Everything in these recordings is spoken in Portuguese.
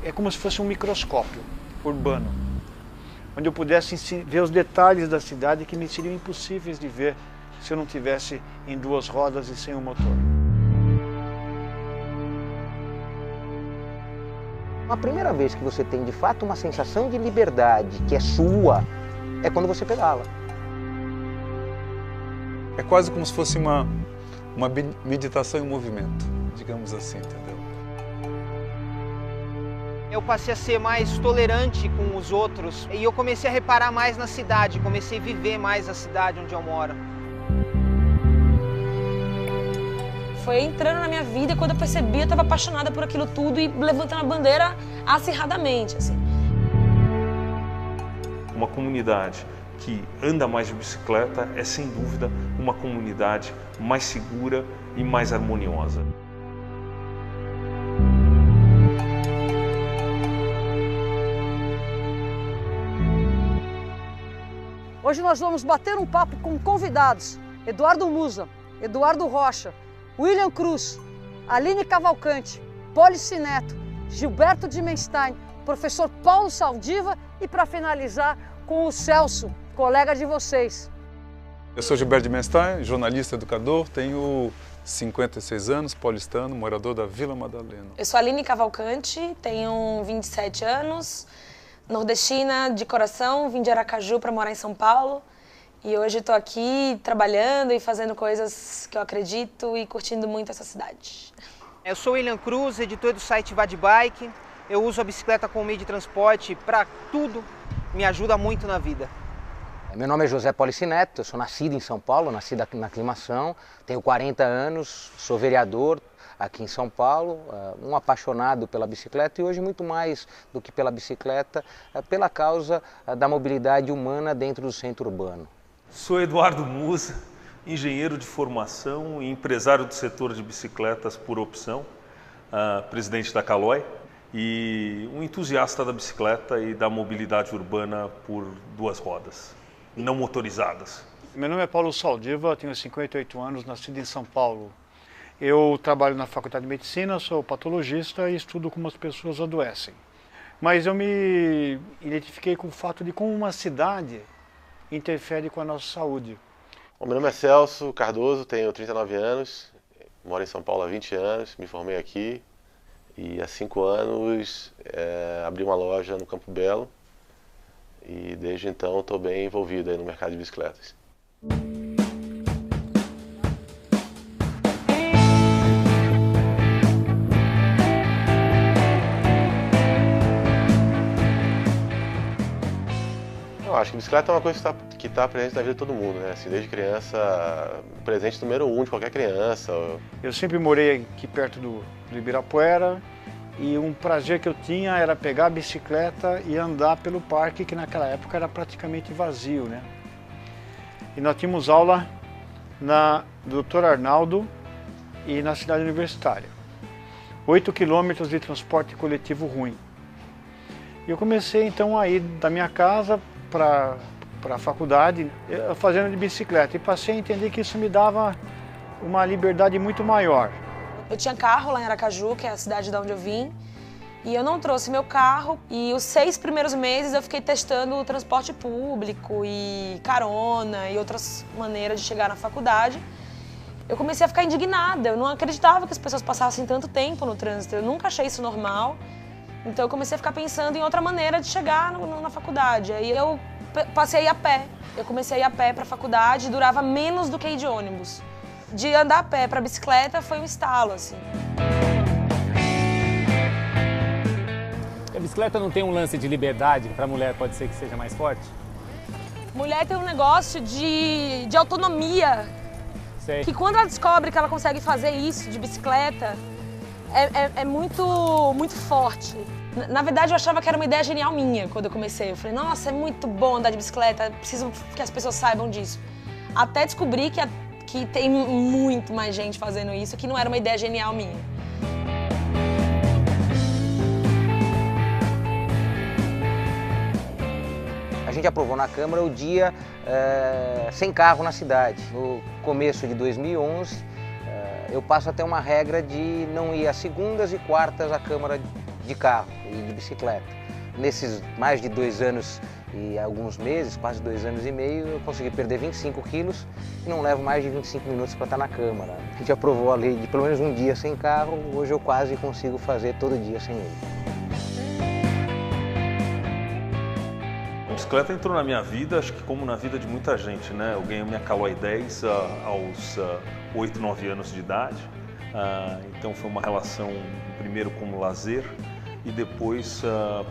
é como se fosse um microscópio urbano, onde eu pudesse ver os detalhes da cidade que me seriam impossíveis de ver se eu não tivesse em duas rodas e sem o motor. A primeira vez que você tem de fato uma sensação de liberdade que é sua, é quando você pedala. É quase como se fosse uma meditação em movimento, digamos assim, entendeu? Eu passei a ser mais tolerante com os outros e eu comecei a reparar mais na cidade, comecei a viver mais a cidade onde eu moro. Foi entrando na minha vida e quando eu percebi, eu estava apaixonada por aquilo tudo e levantando a bandeira acirradamente, assim. Uma comunidade que anda mais de bicicleta é, sem dúvida, uma comunidade mais segura e mais harmoniosa. Hoje nós vamos bater um papo com convidados: Eduardo Musa, Eduardo Rocha, William Cruz, Aline Cavalcante, Polici Neto, Gilberto Dimenstein, professor Paulo Saldiva e, para finalizar, com o Celso, colega de vocês. Eu sou Gilberto Dimenstein, jornalista, educador, tenho 56 anos, paulistano, morador da Vila Madalena. Eu sou Aline Cavalcante, tenho 27 anos, nordestina de coração, vim de Aracaju para morar em São Paulo. E hoje estou aqui trabalhando e fazendo coisas que eu acredito e curtindo muito essa cidade. Eu sou William Cruz, editor do site Vadbike. Eu uso a bicicleta como meio de transporte para tudo, me ajuda muito na vida. Meu nome é José Polici Neto, eu sou nascido em São Paulo, nasci na Aclimação, tenho 40 anos, sou vereador aqui em São Paulo, um apaixonado pela bicicleta e hoje muito mais do que pela bicicleta, pela causa da mobilidade humana dentro do centro urbano. Sou Eduardo Musa, engenheiro de formação e empresário do setor de bicicletas por opção, presidente da Caloi e um entusiasta da bicicleta e da mobilidade urbana por duas rodas, não motorizadas. Meu nome é Paulo Saldiva, tenho 58 anos, nascido em São Paulo. Eu trabalho na Faculdade de Medicina, sou patologista e estudo como as pessoas adoecem. Mas eu me identifiquei com o fato de como uma cidade interfere com a nossa saúde. Bom, meu nome é Celso Cardoso, tenho 39 anos, moro em São Paulo há 20 anos, me formei aqui e há 5 anos abri uma loja no Campo Belo e desde então estou bem envolvido aí no mercado de bicicletas. Eu acho que bicicleta é uma coisa que está presente na vida de todo mundo, né? Assim, desde criança, presente número 1 de qualquer criança. Eu sempre morei aqui perto do Ibirapuera e um prazer que eu tinha era pegar a bicicleta e andar pelo parque, que naquela época era praticamente vazio, né? E nós tínhamos aula do Dr. Arnaldo e na cidade universitária. 8 quilômetros de transporte coletivo ruim. E eu comecei então a ir da minha casa para a faculdade fazendo de bicicleta e passei a entender que isso me dava uma liberdade muito maior. Eu tinha carro lá em Aracaju, que é a cidade de onde eu vim, e eu não trouxe meu carro e os 6 primeiros meses eu fiquei testando o transporte público e carona e outras maneiras de chegar na faculdade. Eu comecei a ficar indignada, eu não acreditava que as pessoas passassem tanto tempo no trânsito, eu nunca achei isso normal. Então eu comecei a ficar pensando em outra maneira de chegar na faculdade. Aí eu passei a ir a pé. Eu comecei a ir a pé para a faculdade e durava menos do que ir de ônibus. De andar a pé para bicicleta foi um estalo, assim. A bicicleta não tem um lance de liberdade, que para a mulher pode ser que seja mais forte? Mulher tem um negócio de autonomia. Sei. Que quando ela descobre que ela consegue fazer isso de bicicleta, é muito forte. Na verdade, eu achava que era uma ideia genial minha quando eu comecei. Eu falei, nossa, é muito bom andar de bicicleta, preciso que as pessoas saibam disso. Até descobri que tem muito mais gente fazendo isso, que não era uma ideia genial minha. A gente aprovou na Câmara o dia sem carro na cidade. No começo de 2011, eu passo a ter uma regra de não ir às segundas e quartas à Câmara de carro e de bicicleta. Nesses mais de 2 anos e alguns meses, quase 2 anos e meio, eu consegui perder 25 quilos e não levo mais de 25 minutos para estar na cama. Né? A gente aprovou a lei de pelo menos um dia sem carro, hoje eu quase consigo fazer todo dia sem ele. A bicicleta entrou na minha vida, acho que como na vida de muita gente, né? Eu ganhei minha Caloi 10 aos 8, 9 anos de idade, então foi uma relação primeiro como lazer e depois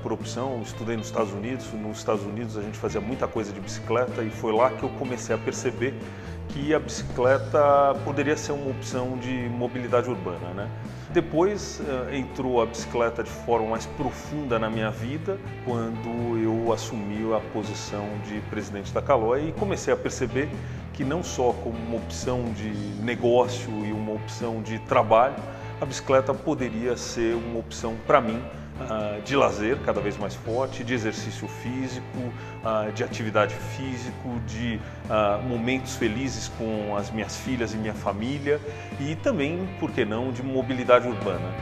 por opção. Estudei nos Estados Unidos. Nos Estados Unidos a gente fazia muita coisa de bicicleta e foi lá que eu comecei a perceber que a bicicleta poderia ser uma opção de mobilidade urbana, né? Depois entrou a bicicleta de forma mais profunda na minha vida quando eu assumi a posição de presidente da Caloi e comecei a perceber que não só como uma opção de negócio e uma opção de trabalho, a bicicleta poderia ser uma opção para mim de lazer cada vez mais forte, de exercício físico, de atividade física, de momentos felizes com as minhas filhas e minha família e também, por que não, de mobilidade urbana.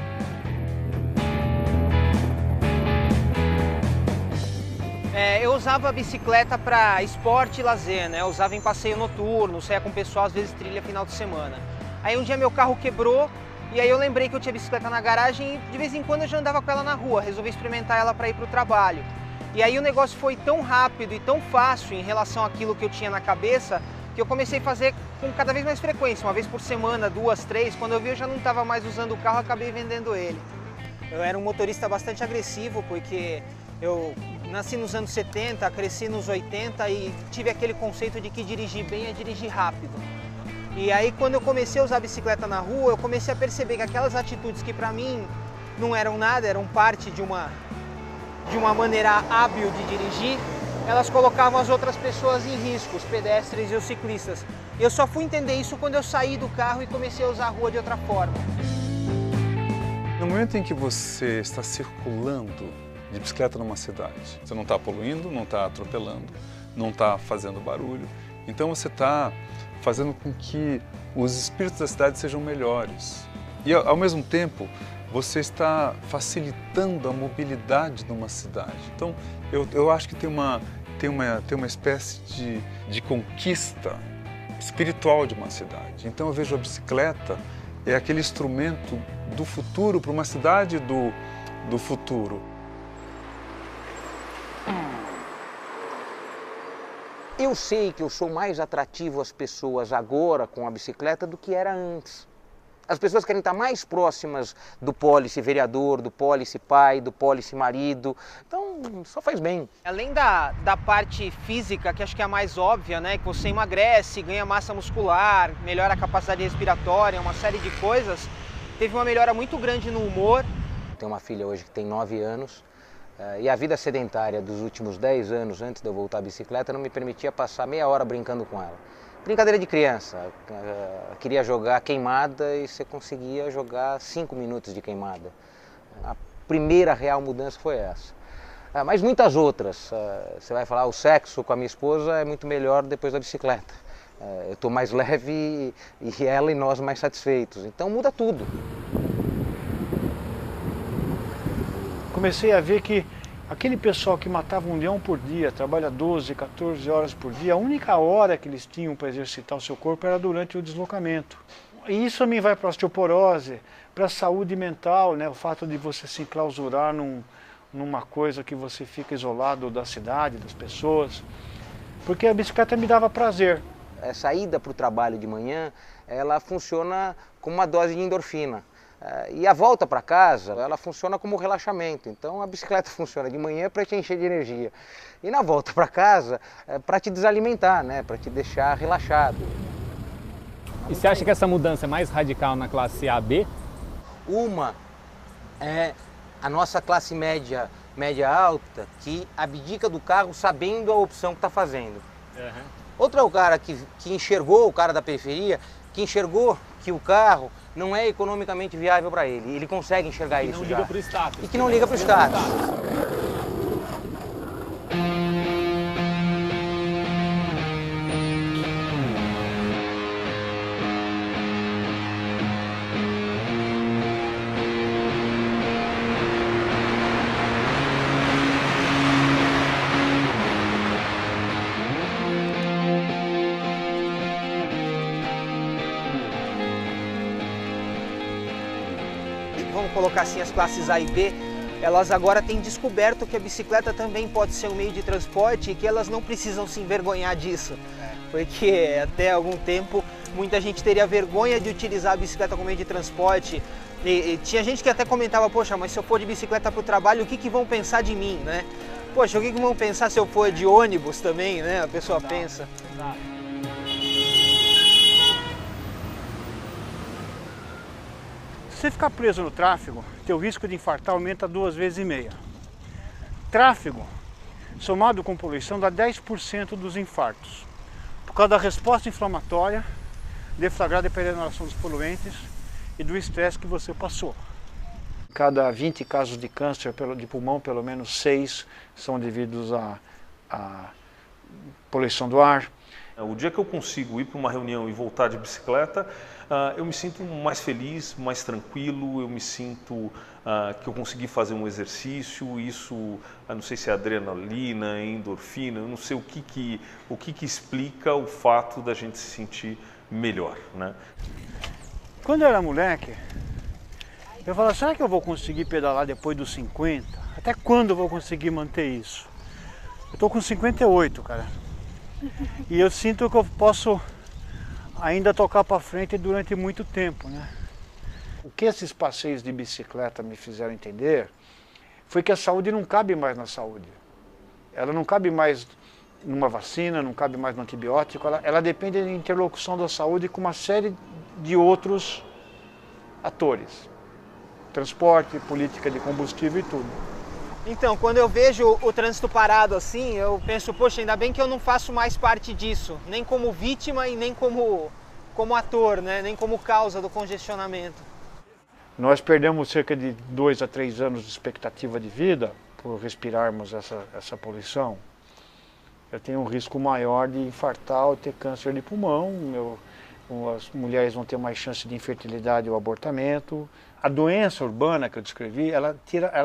Eu usava a bicicleta para esporte e lazer, né? Eu usava em passeio noturno, saía com o pessoal, às vezes trilha final de semana. Aí um dia meu carro quebrou e aí eu lembrei que eu tinha bicicleta na garagem e de vez em quando eu já andava com ela na rua, resolvi experimentar ela para ir para o trabalho. E aí o negócio foi tão rápido e tão fácil em relação àquilo que eu tinha na cabeça que eu comecei a fazer com cada vez mais frequência, uma vez por semana, 2, 3. Quando eu vi eu já não estava mais usando o carro, acabei vendendo ele. Eu era um motorista bastante agressivo porque eu nasci nos anos 70, cresci nos 80 e tive aquele conceito de que dirigir bem é dirigir rápido. E aí quando eu comecei a usar a bicicleta na rua, eu comecei a perceber que aquelas atitudes que para mim não eram nada, eram parte de uma maneira hábil de dirigir, elas colocavam as outras pessoas em risco, os pedestres e os ciclistas. Eu só fui entender isso quando eu saí do carro e comecei a usar a rua de outra forma. No momento em que você está circulando de bicicleta numa cidade, você não está poluindo, não está atropelando, não está fazendo barulho, então você está fazendo com que os espíritos da cidade sejam melhores. E ao mesmo tempo, você está facilitando a mobilidade numa cidade. Então, eu acho que tem uma espécie de conquista espiritual de uma cidade. Então eu vejo a bicicleta é aquele instrumento do futuro para uma cidade do futuro. Eu sei que eu sou mais atrativo às pessoas agora com a bicicleta do que era antes. As pessoas querem estar mais próximas do pólice vereador, do pólice pai, do pólice marido. Então, só faz bem. Além da parte física, que acho que é a mais óbvia, né? Que você emagrece, ganha massa muscular, melhora a capacidade respiratória, uma série de coisas. Teve uma melhora muito grande no humor. Tenho uma filha hoje que tem 9 anos. E a vida sedentária dos últimos 10 anos, antes de eu voltar à bicicleta, não me permitia passar meia hora brincando com ela. Brincadeira de criança, queria jogar queimada e você conseguia jogar 5 minutos de queimada. A primeira real mudança foi essa. Mas muitas outras. Você vai falar, o sexo com a minha esposa é muito melhor depois da bicicleta. Eu estou mais leve e ela e nós mais satisfeitos. Então muda tudo. Comecei a ver que aquele pessoal que matava 1 leão por dia, trabalha 12, 14 horas por dia, a única hora que eles tinham para exercitar o seu corpo era durante o deslocamento. E isso também vai para a osteoporose, para a saúde mental, né? O fato de você se enclausurar numa coisa que você fica isolado da cidade, das pessoas. Porque a bicicleta me dava prazer. A saída para o trabalho de manhã, ela funciona como uma dose de endorfina. E a volta para casa, ela funciona como relaxamento. Então a bicicleta funciona de manhã para te encher de energia. E na volta para casa, para te desalimentar, né? Para te deixar relaxado. E você acha que essa mudança é mais radical na classe AB? Uma é a nossa classe média alta, que abdica do carro sabendo a opção que está fazendo. Uhum. Outro é o cara que enxergou, o cara da periferia, que enxergou que o carro não é economicamente viável para ele. Ele consegue enxergar isso já. E que não liga para o status. E que não liga para o status. vamos colocar assim, as classes A e B, elas agora têm descoberto que a bicicleta também pode ser um meio de transporte e que elas não precisam se envergonhar disso. Porque até algum tempo muita gente teria vergonha de utilizar a bicicleta como meio de transporte. E tinha gente que até comentava, poxa, mas se eu for de bicicleta para o trabalho, o que vão pensar de mim, né? Poxa, o que vão pensar se eu for de ônibus também, né? A pessoa pensa. Se você ficar preso no tráfego, teu risco de infartar aumenta 2,5 vezes. Tráfego, somado com poluição, dá 10% dos infartos. Por causa da resposta inflamatória, deflagrada pela inalação dos poluentes e do estresse que você passou. Cada 20 casos de câncer de pulmão, pelo menos 6 são devidos à poluição do ar. O dia que eu consigo ir para uma reunião e voltar de bicicleta, eu me sinto mais feliz, mais tranquilo, eu me sinto que eu consegui fazer um exercício, isso, não sei se é adrenalina, endorfina, eu não sei o que explica o fato da gente se sentir melhor, né? Quando eu era moleque, eu falava, será que eu vou conseguir pedalar depois dos 50? Até quando eu vou conseguir manter isso? Eu estou com 58, cara. E eu sinto que eu posso ainda tocar para frente durante muito tempo, né? O que esses passeios de bicicleta me fizeram entender foi que a saúde não cabe mais na saúde. Ela não cabe mais numa vacina, não cabe mais no antibiótico, ela depende da interlocução da saúde com uma série de outros atores. Transporte, política de combustível e tudo. Então, quando eu vejo o trânsito parado assim, eu penso, poxa, ainda bem que eu não faço mais parte disso, nem como vítima e nem como ator, né? Nem como causa do congestionamento. Nós perdemos cerca de 2 a 3 anos de expectativa de vida por respirarmos essa poluição. Eu tenho um risco maior de infartar ou ter câncer de pulmão, as mulheres vão ter mais chance de infertilidade ou abortamento. A doença urbana que eu descrevi, ela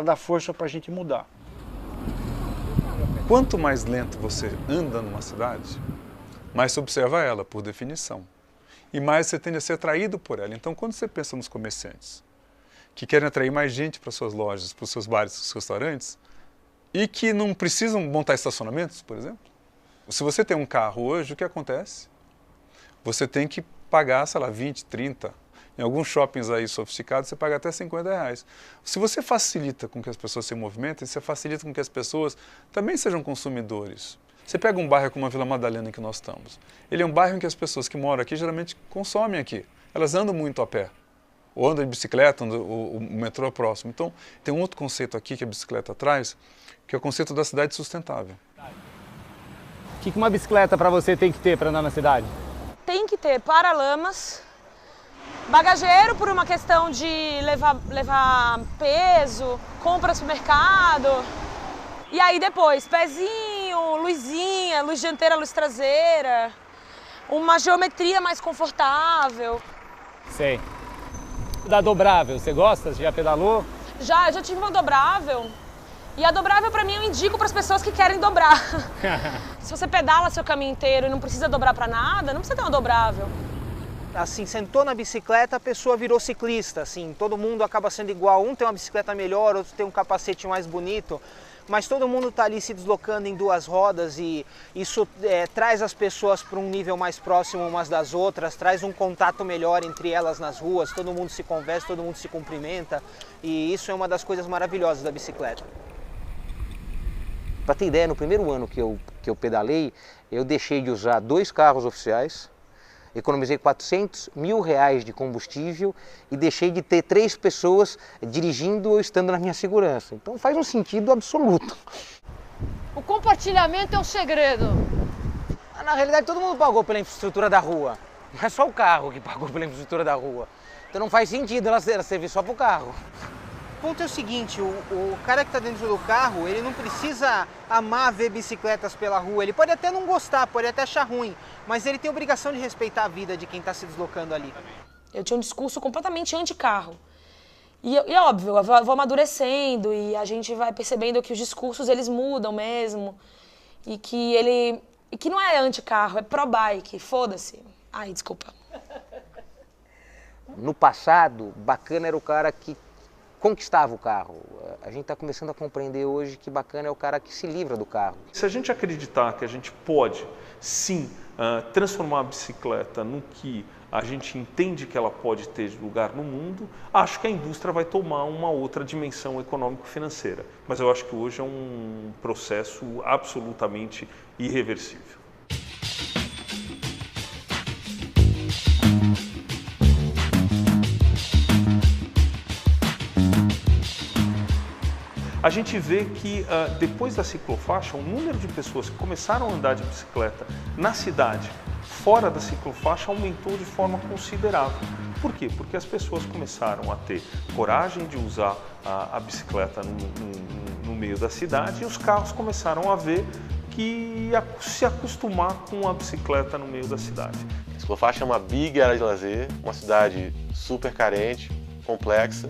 dá força para a gente mudar. Quanto mais lento você anda numa cidade, mais você observa ela, por definição. E mais você tende a ser atraído por ela. Então, quando você pensa nos comerciantes que querem atrair mais gente para suas lojas, para os seus bares, para os seus restaurantes, e que não precisam montar estacionamentos, por exemplo. Se você tem um carro hoje, o que acontece? Você tem que pagar, sei lá, 20, 30. Em alguns shoppings aí sofisticados, você paga até R$50. Se você facilita com que as pessoas se movimentem, você facilita com que as pessoas também sejam consumidores. Você pega um bairro como a Vila Madalena em que nós estamos. Ele é um bairro em que as pessoas que moram aqui geralmente consomem aqui. Elas andam muito a pé. Ou andam de bicicleta, o metrô é próximo. Então, tem um outro conceito aqui que a bicicleta traz, que é o conceito da cidade sustentável. O que uma bicicleta para você tem que ter para andar na cidade? Tem que ter paralamas, bagageiro por uma questão de levar peso, compra no supermercado. E aí depois, pezinho, luzinha, luz dianteira, luz traseira, uma geometria mais confortável. Sei. Da dobrável, você gosta? Você já pedalou? Eu já tive uma dobrável. E a dobrável, pra mim, eu indico para as pessoas que querem dobrar. Se você pedala seu caminho inteiro e não precisa dobrar para nada, não precisa ter uma dobrável. Assim, sentou na bicicleta, a pessoa virou ciclista, assim, todo mundo acaba sendo igual, um tem uma bicicleta melhor, outro tem um capacete mais bonito, mas todo mundo está ali se deslocando em duas rodas e isso traz as pessoas para um nível mais próximo umas das outras, traz um contato melhor entre elas nas ruas, todo mundo se conversa, todo mundo se cumprimenta e isso é uma das coisas maravilhosas da bicicleta. Para ter ideia, no primeiro ano que eu pedalei, eu deixei de usar 2 carros oficiais, economizei R$400 mil de combustível e deixei de ter 3 pessoas dirigindo ou estando na minha segurança. Então faz um sentido absoluto. O compartilhamento é o segredo. Na realidade, todo mundo pagou pela infraestrutura da rua. Não é só o carro que pagou pela infraestrutura da rua. Então não faz sentido ela servir só para o carro. O ponto é o seguinte, o cara que está dentro do carro, ele não precisa amar ver bicicletas pela rua, ele pode até não gostar, pode até achar ruim, mas ele tem a obrigação de respeitar a vida de quem está se deslocando ali. Eu tinha um discurso completamente anti-carro. E é óbvio, eu vou amadurecendo e a gente vai percebendo que os discursos eles mudam mesmo. E que não é anti-carro, é pró-bike, foda-se. Ai, desculpa. No passado, bacana era o cara que conquistava o carro. A gente está começando a compreender hoje que bacana é o cara que se livra do carro. Se a gente acreditar que a gente pode, sim, transformar a bicicleta no que a gente entende que ela pode ter lugar no mundo, acho que a indústria vai tomar uma outra dimensão econômico-financeira. Mas eu acho que hoje é um processo absolutamente irreversível. A gente vê que depois da ciclofaixa, o número de pessoas que começaram a andar de bicicleta na cidade, fora da ciclofaixa, aumentou de forma considerável. Por quê? Porque as pessoas começaram a ter coragem de usar a bicicleta no meio da cidade e os carros começaram a ver que se acostumar com a bicicleta no meio da cidade. A ciclofaixa é uma big área de lazer, uma cidade super carente, complexa,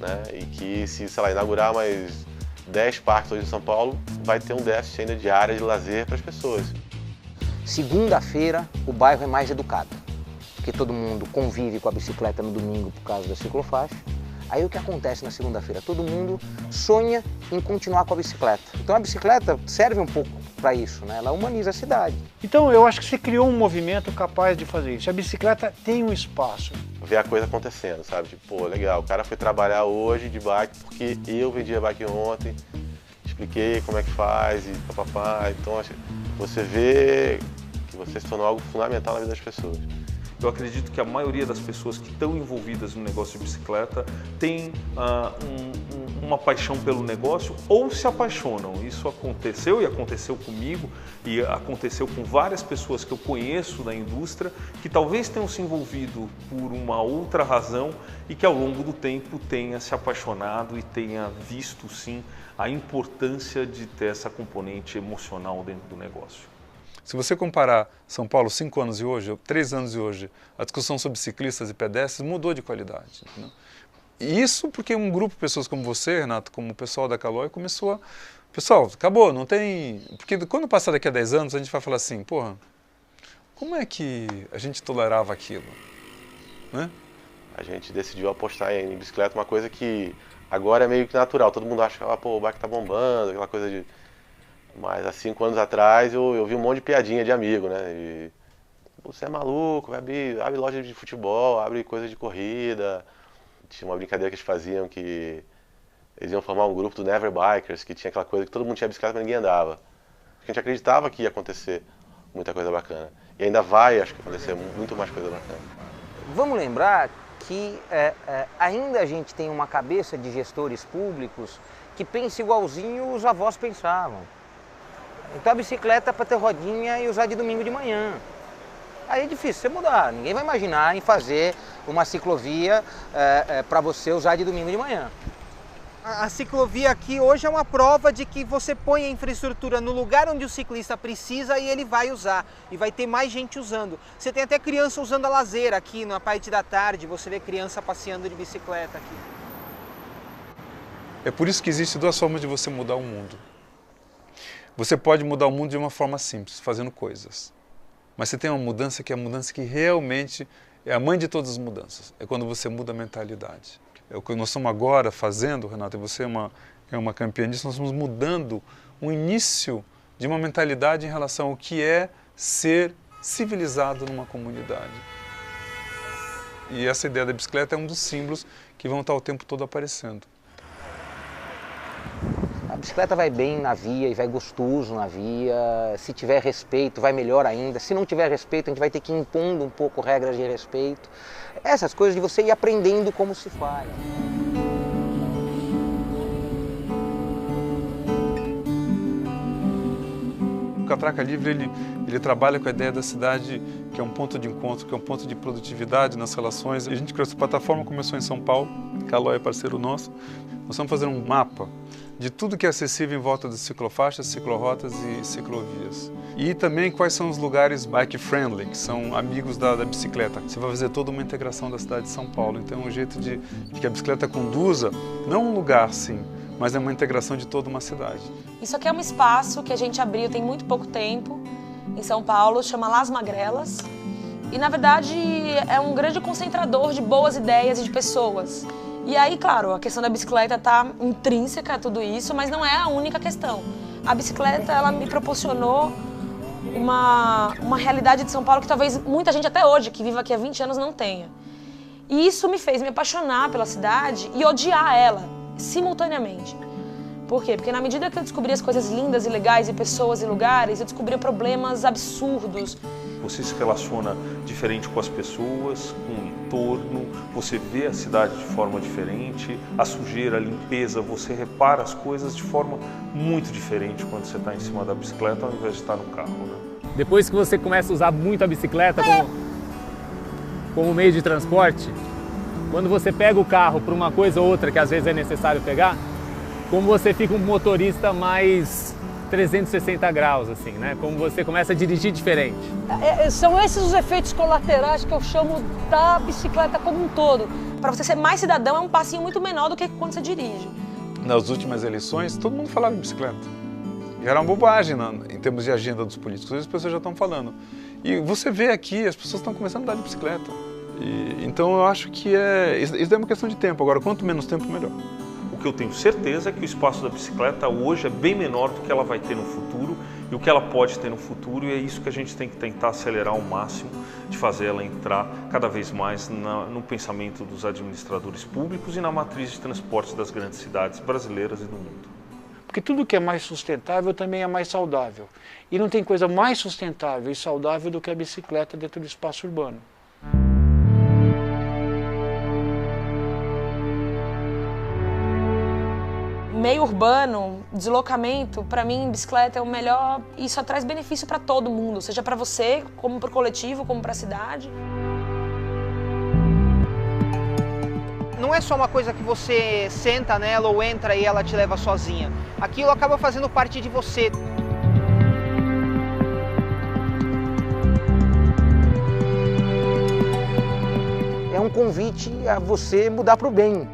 né? E que se, sei lá, inaugurar mais 10 parques hoje em São Paulo, vai ter um déficit ainda de área de lazer para as pessoas. Segunda-feira o bairro é mais educado, porque todo mundo convive com a bicicleta no domingo por causa da ciclofaixa. Aí o que acontece na segunda-feira? Todo mundo sonha em continuar com a bicicleta. Então a bicicleta serve um pouco para isso, né? Ela humaniza a cidade. Então eu acho que você criou um movimento capaz de fazer isso. A bicicleta tem um espaço. Ver a coisa acontecendo, sabe? Tipo, pô, legal, o cara foi trabalhar hoje de bike porque eu vendi a bike ontem, expliquei como é que faz e papapá. Então você vê que você se tornou algo fundamental na vida das pessoas. Eu acredito que a maioria das pessoas que estão envolvidas no negócio de bicicleta tem uma paixão pelo negócio ou se apaixonam. Isso aconteceu e aconteceu comigo e aconteceu com várias pessoas que eu conheço da indústria que talvez tenham se envolvido por uma outra razão e que ao longo do tempo tenha se apaixonado e tenha visto sim a importância de ter essa componente emocional dentro do negócio. Se você comparar São Paulo 5 anos e hoje, ou 3 anos e hoje, a discussão sobre ciclistas e pedestres mudou de qualidade. Né? E isso porque um grupo de pessoas como você, Renato, como o pessoal da Caloi, começou a... Pessoal, acabou, não tem... Porque quando passar daqui a 10 anos, a gente vai falar assim, porra, como é que a gente tolerava aquilo? Né? A gente decidiu apostar em bicicleta, uma coisa que agora é meio que natural. Todo mundo acha que pô, o bike tá bombando, aquela coisa de... Mas há 5 anos atrás eu vi um monte de piadinha de amigo, né? E, você é maluco, abre loja de futebol, abre coisa de corrida. Tinha uma brincadeira que eles faziam que eles iam formar um grupo do Never Bikers, que tinha aquela coisa que todo mundo tinha bicicleta, mas ninguém andava. A gente acreditava que ia acontecer muita coisa bacana. E ainda vai, acho que, acontecer muito mais coisa bacana. Vamos lembrar que ainda a gente tem uma cabeça de gestores públicos que pensa igualzinho os avós pensavam. Então a bicicleta é para ter rodinha e usar de domingo de manhã. Aí é difícil você mudar, ninguém vai imaginar em fazer uma ciclovia para você usar de domingo de manhã. A ciclovia aqui hoje é uma prova de que você põe a infraestrutura no lugar onde o ciclista precisa e ele vai usar. E vai ter mais gente usando. Você tem até criança usando a lazeira aqui na parte da tarde, você vê criança passeando de bicicleta aqui. É por isso que existem 2 formas de você mudar o mundo. Você pode mudar o mundo de uma forma simples, fazendo coisas. Mas você tem uma mudança que é a mudança que realmente é a mãe de todas as mudanças. É quando você muda a mentalidade. É o que nós estamos agora fazendo, Renato, e você é uma campeã disso, nós estamos mudando o início de uma mentalidade em relação ao que é ser civilizado numa comunidade. E essa ideia da bicicleta é um dos símbolos que vão estar o tempo todo aparecendo. A bicicleta vai bem na via e vai gostoso na via, se tiver respeito vai melhor ainda, se não tiver respeito a gente vai ter que ir impondo um pouco regras de respeito. Essas coisas de você ir aprendendo como se faz. O Catraca Livre ele trabalha com a ideia da cidade que é um ponto de encontro, que é um ponto de produtividade nas relações. A gente criou essa plataforma, começou em São Paulo, Caloi é parceiro nosso. Nós estamos fazendo um mapa de tudo que é acessível em volta das ciclofaixas, ciclorotas e ciclovias. E também quais são os lugares bike-friendly, que são amigos da bicicleta. Você vai fazer toda uma integração da cidade de São Paulo. Então é um jeito de que a bicicleta conduza, não um lugar sim, mas é uma integração de toda uma cidade. Isso aqui é um espaço que a gente abriu tem muito pouco tempo, em São Paulo, chama Las Magrelas. E na verdade é um grande concentrador de boas ideias e de pessoas. E aí, claro, a questão da bicicleta está intrínseca a tudo isso, mas não é a única questão. A bicicleta, ela me proporcionou uma realidade de São Paulo que talvez muita gente até hoje, que vive aqui há 20 anos, não tenha. E isso me fez me apaixonar pela cidade e odiar ela simultaneamente. Por quê? Porque na medida que eu descobri as coisas lindas e legais e pessoas e lugares, eu descobri problemas absurdos. Você se relaciona diferente com as pessoas, com o entorno, você vê a cidade de forma diferente, a sujeira, a limpeza, você repara as coisas de forma muito diferente quando você está em cima da bicicleta ao invés de estar no carro, né? Depois que você começa a usar muito a bicicleta como meio de transporte, quando você pega o carro para uma coisa ou outra que às vezes é necessário pegar, como você fica um motorista mais 360 graus, assim, né? Como você começa a dirigir diferente. São esses os efeitos colaterais que eu chamo da bicicleta como um todo. Para você ser mais cidadão é um passinho muito menor do que quando você dirige. Nas últimas eleições, todo mundo falava de bicicleta. E era uma bobagem em termos de agenda dos políticos. Hoje as pessoas já estão falando. E você vê aqui, as pessoas estão começando a andar de bicicleta. Então eu acho que isso é uma questão de tempo. Agora, quanto menos tempo, melhor. O que eu tenho certeza é que o espaço da bicicleta hoje é bem menor do que ela vai ter no futuro e o que ela pode ter no futuro, e é isso que a gente tem que tentar acelerar ao máximo, de fazer ela entrar cada vez mais no pensamento dos administradores públicos e na matriz de transporte das grandes cidades brasileiras e do mundo. Porque tudo que é mais sustentável também é mais saudável. E não tem coisa mais sustentável e saudável do que a bicicleta dentro do espaço urbano. Meio urbano, deslocamento, para mim, bicicleta é o melhor. Isso traz benefício para todo mundo, seja para você, como para o coletivo, como para a cidade. Não é só uma coisa que você senta nela ou entra e ela te leva sozinha. Aquilo acaba fazendo parte de você. É um convite a você mudar para o bem.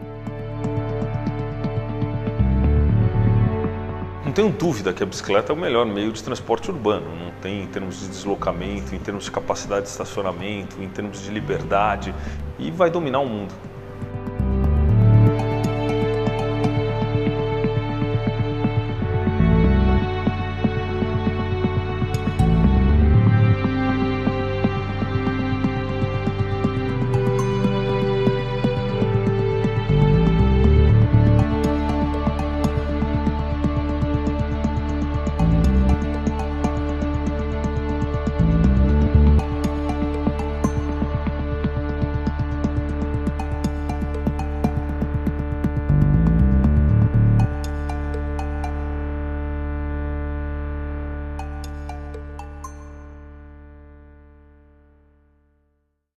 Não tenho dúvida que a bicicleta é o melhor meio de transporte urbano. Não tem em termos de deslocamento, em termos de capacidade de estacionamento, em termos de liberdade, e vai dominar o mundo.